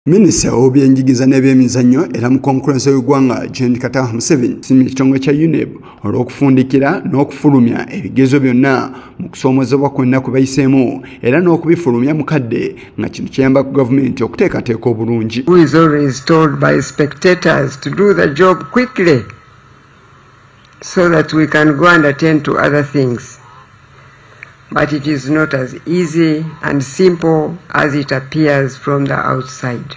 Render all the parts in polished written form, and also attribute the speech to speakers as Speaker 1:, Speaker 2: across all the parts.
Speaker 1: Minisita w'ebyenjigiriza n'ebyemizannyo era mu konkurensi y'eggwanga Gen. Kataha Museveni asimye ekitongole kya UNEB olw'okufundikira n'okufulumya ebigezo byonna mu kusoomozebwa kwonna kwe bayiseemu era n'okubifulumya mu kadde nga kino kiyamba ku gavumenti okuteekateeka obulungi.
Speaker 2: Who is always told by spectators to do the job quickly so that we can go and attend to other things. But it is not as easy and simple as it appears from the outside.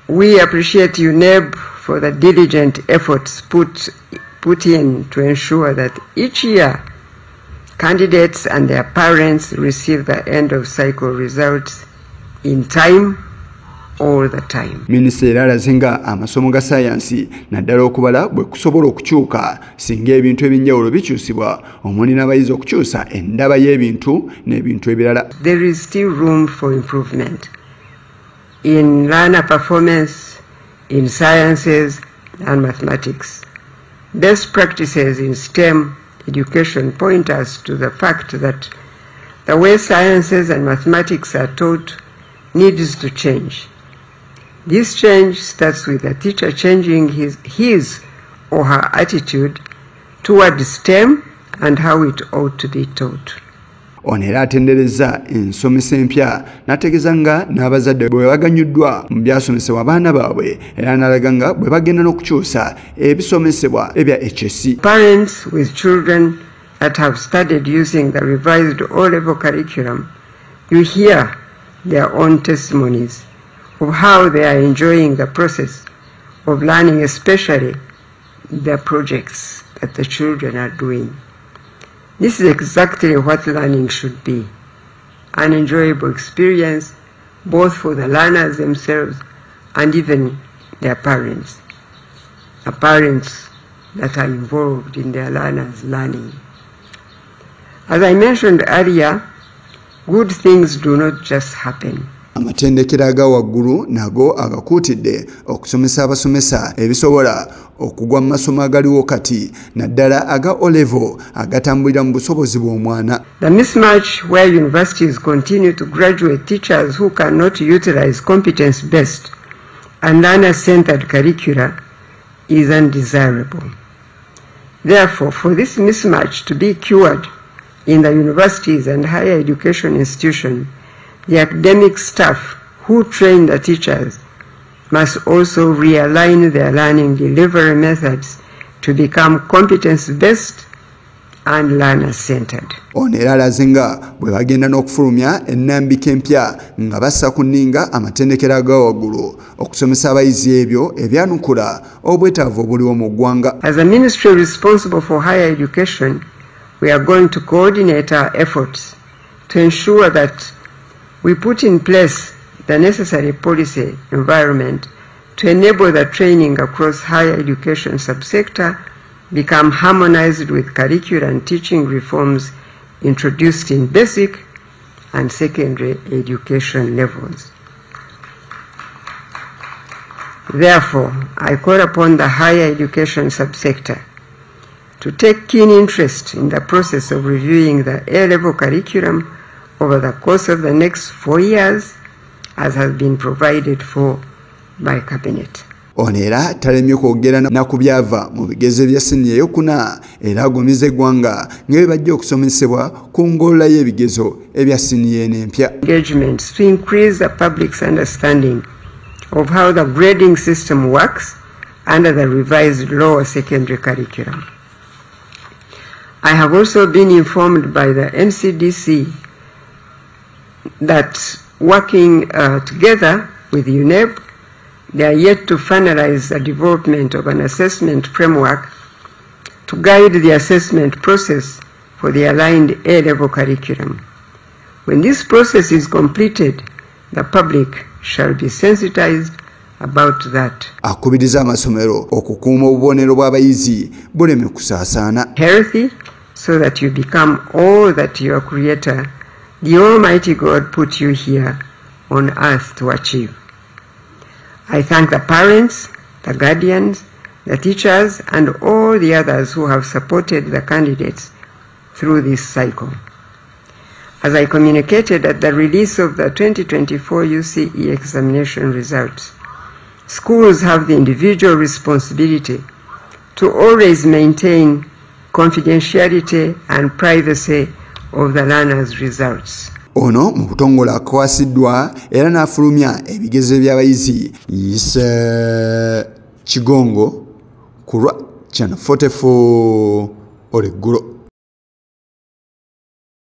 Speaker 2: We appreciate UNEB for the diligent efforts put in to ensure that each year candidates and their parents receive the end of cycle results in time all the time.
Speaker 1: Minisita era alaze nga amasomo ga sayansi naddala okubala bwe kusobola okukyuka singa ebintu ebyenjawulo bikyusibwa omuli n'abayizi okukyusa endaba y'ebintu n'ebintu ebirala.
Speaker 2: There is still room for improvement in learner performance, in sciences and mathematics. Best practices in STEM education point us to the fact that the way sciences and mathematics are taught needs to change. This change starts with the teacher changing his or her attitude toward STEM and how it ought to be taught.
Speaker 1: Ono era atenderezza ensomesa empya n'ategeeza nga n'abazadde bwe baganyuddwa mu byasomesebwa abaana baabwe era n'alaga nga bwe bagenda n'okukyusa ebisomesebwa ebya HSC.
Speaker 2: Parents with children that have studied using the revised O-level curriculum, you hear their own testimonies of how they are enjoying the process of learning, especially the projects that the children are doing. This is exactly what learning should be, an enjoyable experience both for the learners themselves and even their parents, the parents that are involved in their learners' learning. As I mentioned earlier, good things do not just happen.
Speaker 1: Amatendekero aga waggulu nago agakuutidde okusomesa abasomesa ebisobola okugwa mu masomo agaliwo kati naddala aga O-level agatambulira mu busobozi bw'omwana.
Speaker 2: The mismatch where universities continue to graduate teachers who cannot utilize competence-based and learner-centered curricula is undesirable. Therefore, for this mismatch to be cured in the universities and higher education institutions, the academic staff who train the teachers must also realign their learning delivery methods to become competence-based and learner-centered.
Speaker 1: Ono era alaze nga bwe bagenda n'okufulumya ennambika empya nga bassa ku nninga amatendekero aga waggulu okusomesa abayizi ebyo ebyanukula obwetaavu obuliwo mu ggwanga.
Speaker 2: As a ministry responsible for higher education, we are going to coordinate our efforts to ensure that we put in place the necessary policy environment to enable the training across higher education subsector become harmonized with curricular and teaching reforms introduced in basic and secondary education levels. Therefore, I call upon the higher education subsector to take keen interest in the process of reviewing the A-level curriculum over the course of the next 4 years, as has been provided for by Cabinet.
Speaker 1: Ono era talemye kwogera na ku byava mu bigezo bya siniya eyokuna era agumizza eggwanga nga bajja okusomesebwa ku ngolola y'ebigezo ebya siniya n'empya.
Speaker 2: Engagements to increase the public's understanding of how the grading system works under the revised lower secondary curriculum. I have also been informed by the NCDC that working together with UNEB, they are yet to finalize the development of an assessment framework to guide the assessment process for the aligned A-level curriculum. When this process is completed, the public shall be sensitized about that.
Speaker 1: Akubiriza amasomero okukuuma obubonero bw'abayizi buleme kusaasaana.
Speaker 2: Healthy, so that you become all that your Creator, the Almighty God, put you here on earth to achieve. I thank the parents, the guardians, the teachers, and all the others who have supported the candidates through this cycle. As I communicated at the release of the 2024 UCE examination results, schools have the individual responsibility to always maintain confidentiality and privacy of the learners' results.
Speaker 1: Ono mu kutongola akwasiddwa era n'afulumya ebigezo by'abayizi Yise Kigongo ku lwa Channel 44 Oleggulo.